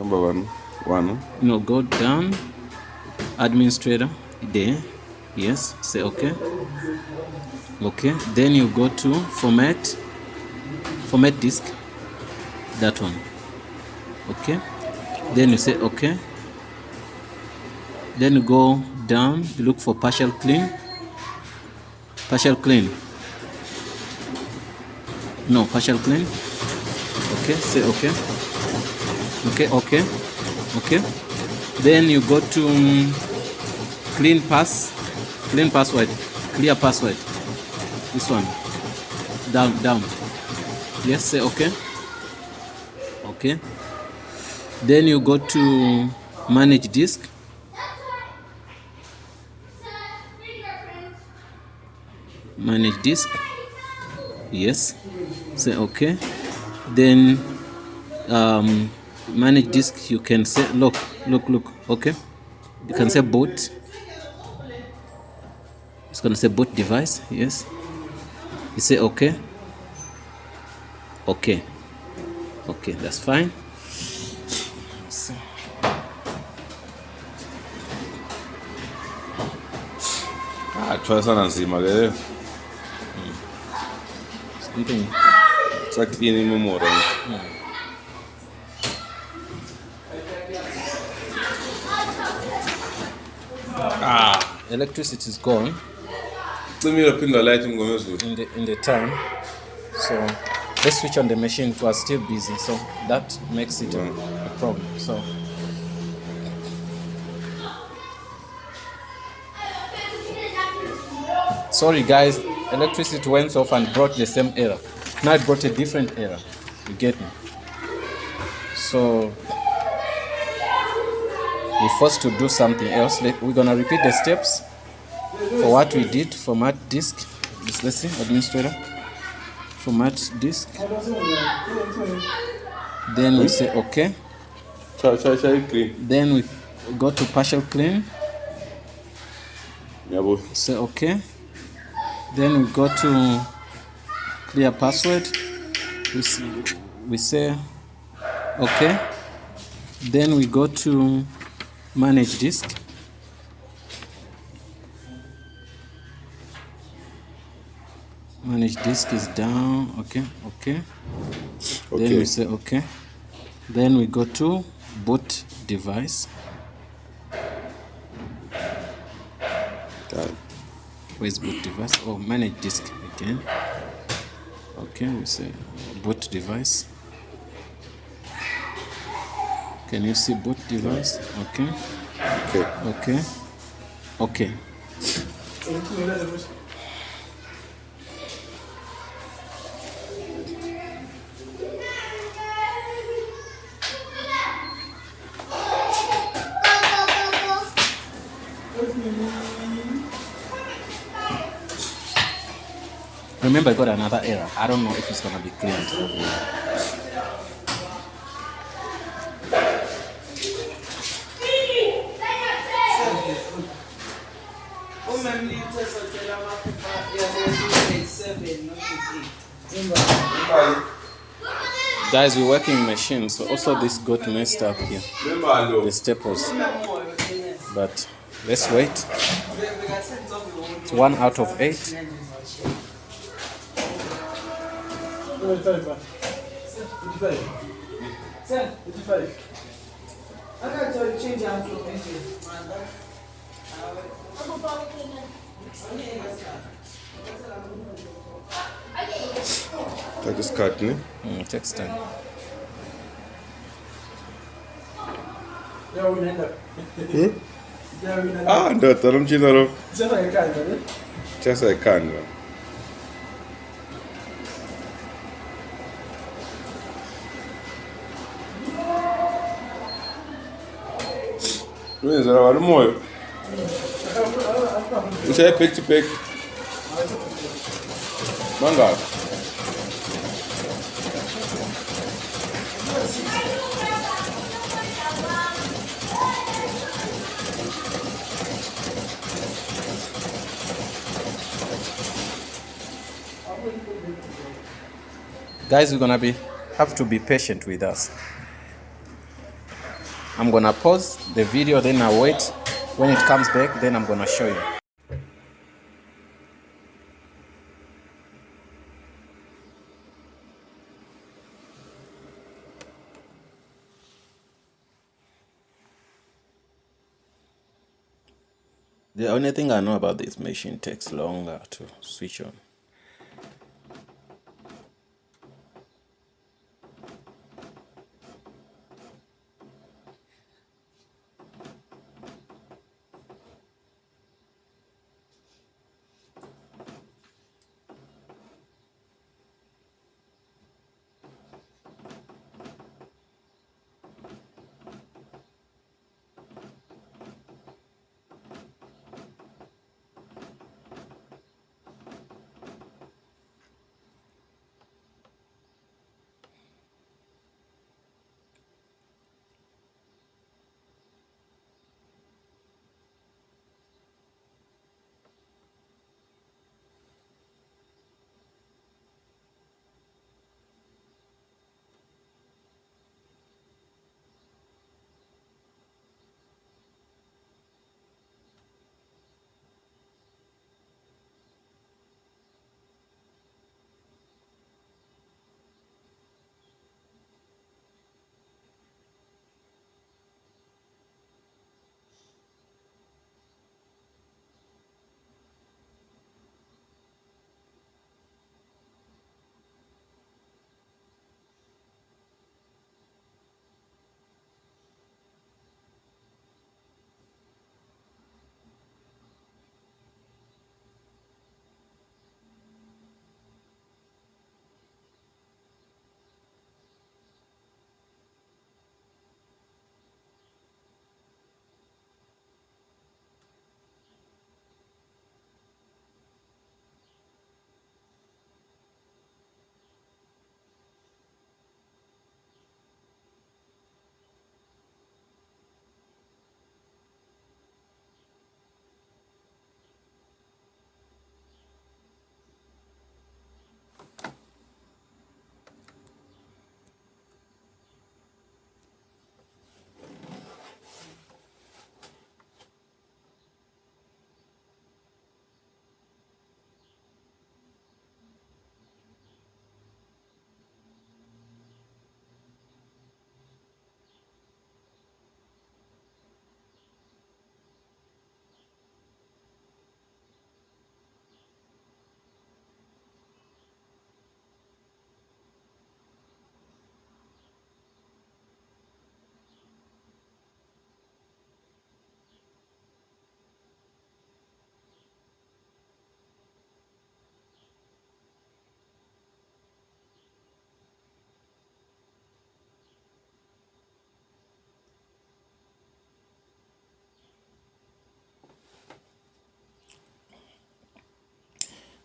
Number one. No, go down. Administrator there. Yes. Say okay. Okay. Then you go to format disk. That one. Okay. Then you say okay. Then you go down. You look for partial clean. Partial clean. No, partial clean. Okay. Say okay. Okay. Then you go to clear password. This one. Down. Yes, say okay. Then you go to manage disk. Yes, say okay. Then manage disk, you can say look. Okay, you can say boot. It's gonna say boot device. Yes, you say okay, that's fine. Try sana nzima leo. Something. It's like in memory. Electricity is gone. Let me open the light in the time. So let's switch on the machine. It was still busy, so that makes it a problem. So sorry guys, electricity went off and brought the same error. Now it brought a different error. You get me? So we're forced to do something else. We're gonna repeat the steps for what we did. Format disk. Let's see, administrator. Format disk. Then we say okay. Try clean. Then we go to partial clean. Yeah, boy. Say okay. Then we go to clear password. We say okay. Then we go to manage disk. Manage disk is down. Okay. Then we say okay. Then we go to boot device. Where's boot device? Oh, manage disk again. Okay, we say boot device. Can you see boot device? Okay. Remember, I got another error. I don't know if it's gonna be cleared. Guys, we're working machines, so also this got messed up here. The staples. But let's wait. It's 1 out of 8. Take this card, ne? Takes time. Ndo taramchinaro. Chasa ikani. Wewe zara wali moyo. Ushaye pick to pick. Manga. Guys, we're gonna have to be patient with us. I'm gonna pause the video, then I'll wait. When it comes back, then I'm gonna show you. The only thing I know about this machine takes longer to switch on.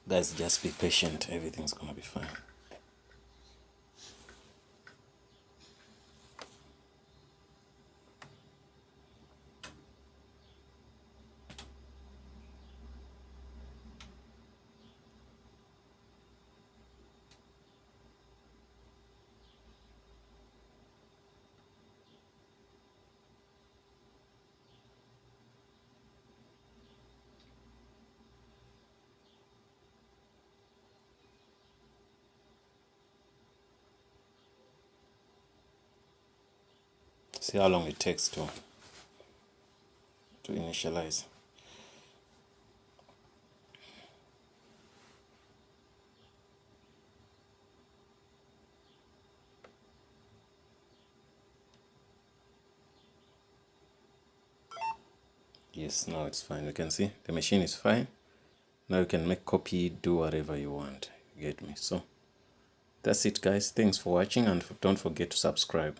Guys, just be patient. Everything's gonna be fine. See how long it takes to initialize. Yes, now it's fine. You can see the machine is fine. Now you can make copy, do whatever you want. You get me? So that's it, guys. Thanks for watching, and don't forget to subscribe.